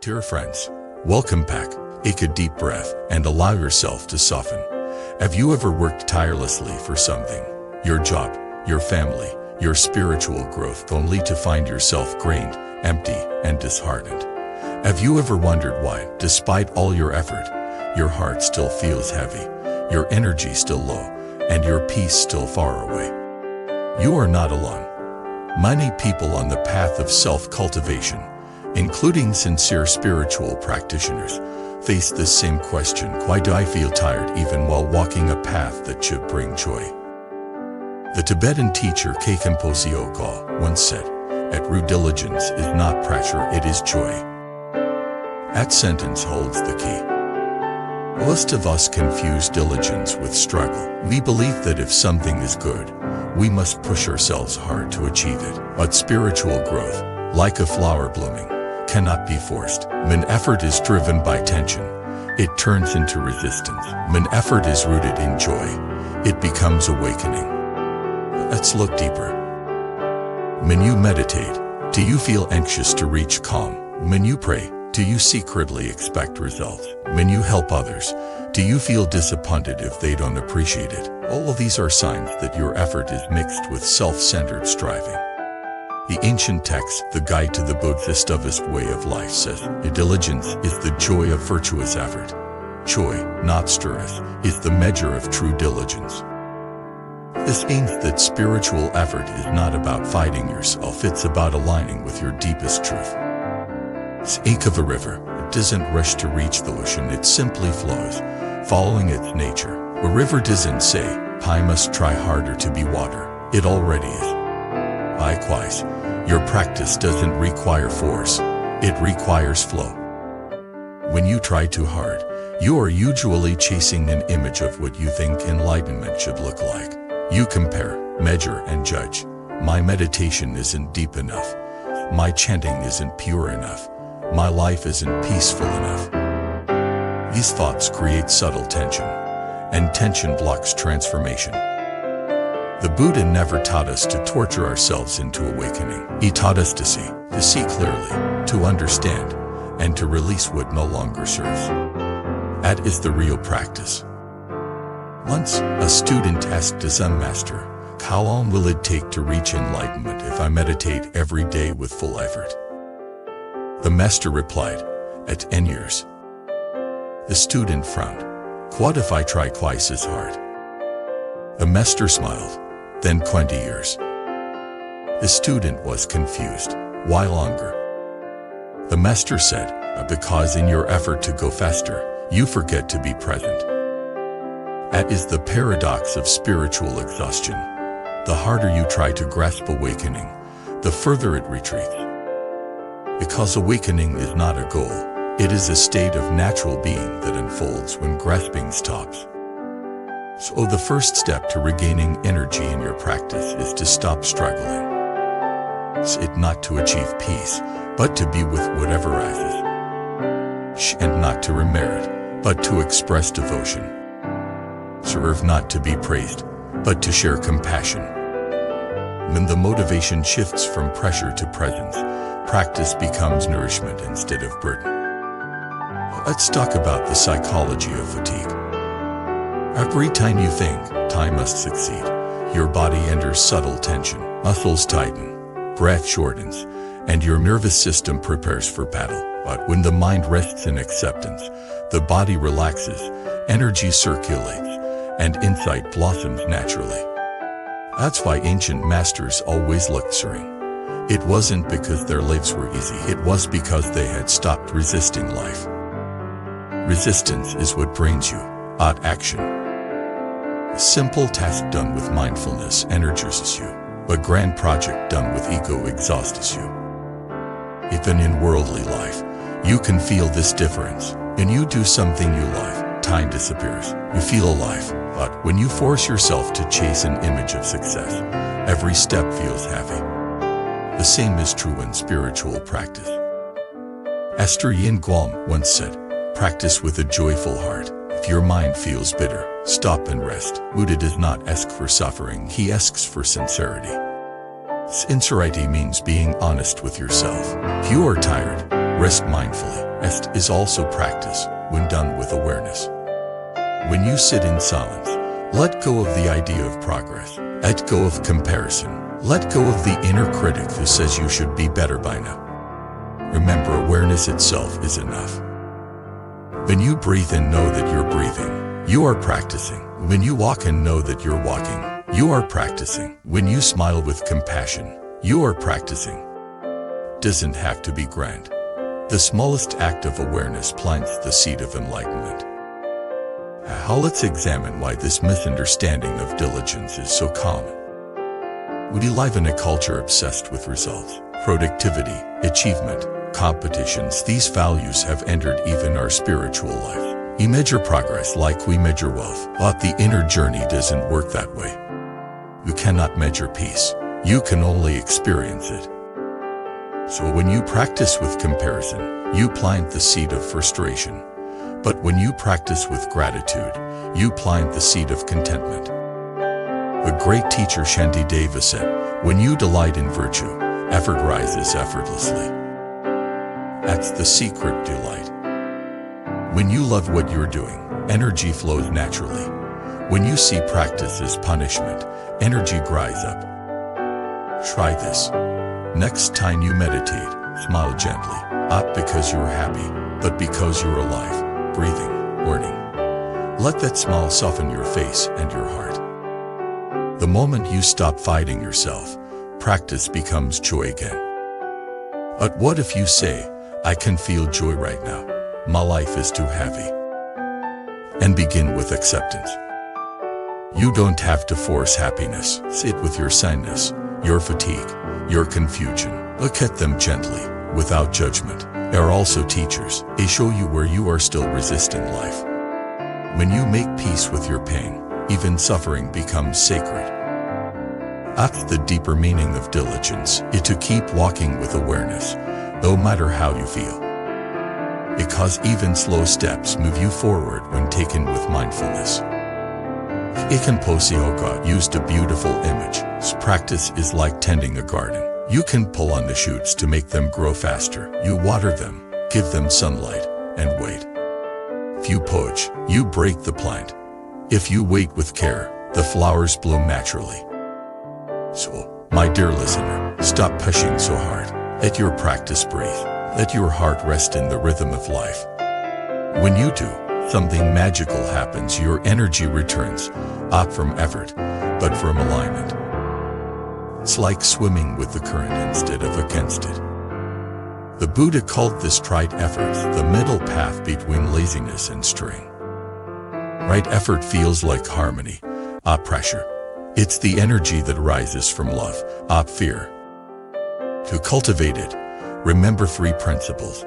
Dear friends, welcome back. Take a deep breath and allow yourself to soften. Have you ever worked tirelessly for something? Your job, your family, your spiritual growth, only to find yourself drained, empty, and disheartened? Have you ever wondered why, despite all your effort, your heart still feels heavy, your energy still low, and your peace still far away? You are not alone. Many people on the path of self-cultivation, including sincere spiritual practitioners, face this same question: why do I feel tired even while walking a path that should bring joy? The Tibetan teacher Khenpo Gyaltsen once said, "At root diligence is not pressure, it is joy." That sentence holds the key. Most of us confuse diligence with struggle. We believe that if something is good, we must push ourselves hard to achieve it. But spiritual growth, like a flower blooming, cannot be forced. When effort is driven by tension, it turns into resistance. When effort is rooted in joy, it becomes awakening. Let's look deeper. When you meditate, do you feel anxious to reach calm? When you pray, do you secretly expect results? When you help others, do you feel disappointed if they don't appreciate it? All of these are signs that your effort is mixed with self-centered striving. The ancient text, The Guide to the Buddhist Way of Life, says, "Diligence is the joy of virtuous effort. Joy, not stress, is the measure of true diligence." This means that spiritual effort is not about fighting yourself, it's about aligning with your deepest truth. Think of a river. It doesn't rush to reach the ocean, it simply flows, following its nature. A river doesn't say, "I must try harder to be water." It already is. Likewise, your practice doesn't require force, it requires flow. When you try too hard, you are usually chasing an image of what you think enlightenment should look like. You compare, measure, and judge. My meditation isn't deep enough. My chanting isn't pure enough. My life isn't peaceful enough. These thoughts create subtle tension, and tension blocks transformation. The Buddha never taught us to torture ourselves into awakening. He taught us to see clearly, to understand, and to release what no longer serves. That is the real practice. Once, a student asked a Zen master, "How long will it take to reach enlightenment if I meditate every day with full effort?" The master replied, "At 10 years. The student frowned. "What if I try twice as hard?" The master smiled. "Then 20 years. The student was confused. "Why longer?" The master said, "Because in your effort to go faster, you forget to be present." That is the paradox of spiritual exhaustion. The harder you try to grasp awakening, the further it retreats. Because awakening is not a goal, it is a state of natural being that unfolds when grasping stops. So the first step to regaining energy in your practice is to stop struggling. It's not to achieve peace, but to be with whatever arises. And not to remerit, but to express devotion. Serve not to be praised, but to share compassion. When the motivation shifts from pressure to presence, practice becomes nourishment instead of burden. Let's talk about the psychology of fatigue. Every time you think, "I must succeed," your body enters subtle tension, muscles tighten, breath shortens, and your nervous system prepares for battle. But when the mind rests in acceptance, the body relaxes, energy circulates, and insight blossoms naturally. That's why ancient masters always looked serene. It wasn't because their lives were easy, it was because they had stopped resisting life. Resistance is what drains you, not action. A simple task done with mindfulness energizes you. A grand project done with ego exhausts you. Even in worldly life, you can feel this difference. When you do something you love, time disappears. You feel alive. But when you force yourself to chase an image of success, every step feels heavy. The same is true in spiritual practice. Esther Yin Guam once said, "Practice with a joyful heart. If your mind feels bitter, stop and rest." Buddha does not ask for suffering, he asks for sincerity. Sincerity means being honest with yourself. If you are tired, rest mindfully. Rest is also practice when done with awareness. When you sit in silence, let go of the idea of progress. Let go of comparison. Let go of the inner critic who says you should be better by now. Remember, awareness itself is enough. When you breathe and know that you're breathing, you are practicing. When you walk and know that you're walking, you are practicing. When you smile with compassion, you are practicing. Doesn't have to be grand. The smallest act of awareness plants the seed of enlightenment. Now let's examine why this misunderstanding of diligence is so common. We live in a culture obsessed with results, productivity, achievement, competitions. These values have entered even our spiritual life. We measure progress like we measure wealth, but the inner journey doesn't work that way. You cannot measure peace. You can only experience it. So when you practice with comparison, you plant the seed of frustration. But when you practice with gratitude, you plant the seed of contentment. The great teacher Shantideva said, when you delight in virtue, effort rises effortlessly. That's the secret delight. When you love what you're doing, energy flows naturally. When you see practice as punishment, energy dries up. Try this. Next time you meditate, smile gently, not because you're happy, but because you're alive, breathing, learning. Let that smile soften your face and your heart. The moment you stop fighting yourself, practice becomes joy again. But what if you say, I can feel joy right now, my life is too heavy? And begin with acceptance. You don't have to force happiness. Sit with your sadness, your fatigue, your confusion. Look at them gently, without judgment. They're also teachers. They show you where you are still resisting life. When you make peace with your pain, even suffering becomes sacred. That's the deeper meaning of diligence, is to keep walking with awareness, no matter how you feel. Because even slow steps move you forward when taken with mindfulness. Ikenposioka used a beautiful image. Practice is like tending a garden. You can pull on the shoots to make them grow faster. You water them, give them sunlight, and wait. If you poach, you break the plant. If you wait with care, the flowers bloom naturally. So, my dear listener, stop pushing so hard. Let your practice breathe. Let your heart rest in the rhythm of life. When you do, something magical happens. Your energy returns, not from effort, but from alignment. It's like swimming with the current instead of against it. The Buddha called this trite efforts the middle path between laziness and straying. Right effort feels like harmony, not pressure. It's the energy that rises from love, not fear. To cultivate it, remember 3 principles.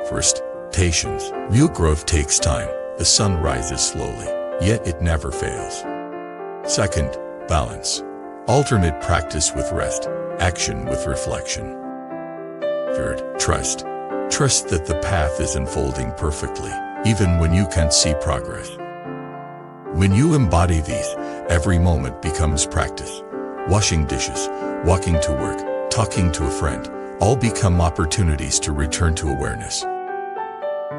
First, patience. Real growth takes time. The sun rises slowly, yet it never fails. Second, balance. Alternate practice with rest, action with reflection. Third, trust. Trust that the path is unfolding perfectly, even when you can't see progress. When you embody these, every moment becomes practice. Washing dishes, walking to work, talking to a friend, all become opportunities to return to awareness.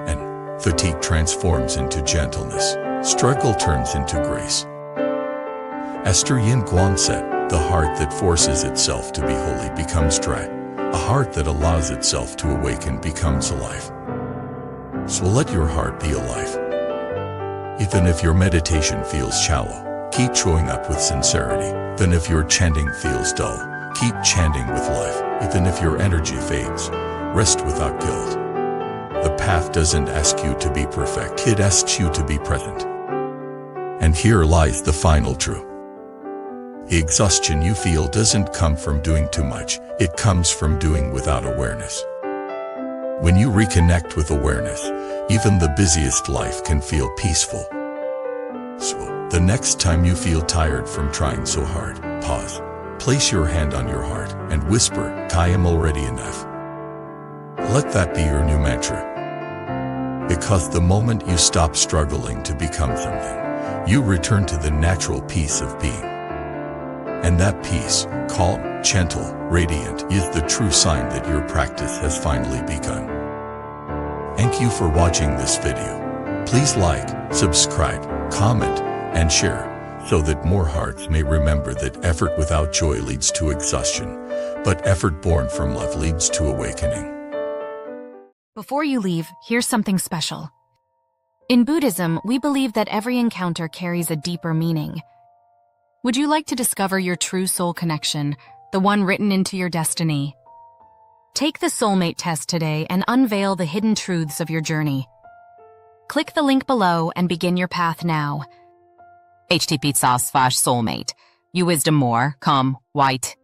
And fatigue transforms into gentleness. Struggle turns into grace. Esther Yin Guan said, the heart that forces itself to be holy becomes dry. A heart that allows itself to awaken becomes alive. So let your heart be alive. Even if your meditation feels shallow, keep showing up with sincerity. Even if your chanting feels dull, keep chanting with life. Even if your energy fades, rest without guilt. The path doesn't ask you to be perfect, it asks you to be present. And here lies the final truth. The exhaustion you feel doesn't come from doing too much, it comes from doing without awareness. When you reconnect with awareness, even the busiest life can feel peaceful. So, the next time you feel tired from trying so hard, pause. Place your hand on your heart and whisper, I am already enough. Let that be your new mantra. Because the moment you stop struggling to become something, you return to the natural peace of being. And that peace, calm, gentle, radiant, is the true sign that your practice has finally begun. Thank you for watching this video. Please like, subscribe, comment, and share so that more hearts may remember that effort without joy leads to exhaustion, but effort born from love leads to awakening. Before you leave, here's something special. In Buddhism, we believe that every encounter carries a deeper meaning. Would you like to discover your true soul connection, the one written into your destiny? Take the Soulmate Test today and unveil the hidden truths of your journey. Click the link below and begin your path now. http://soulmate. You wisdom more, come, white.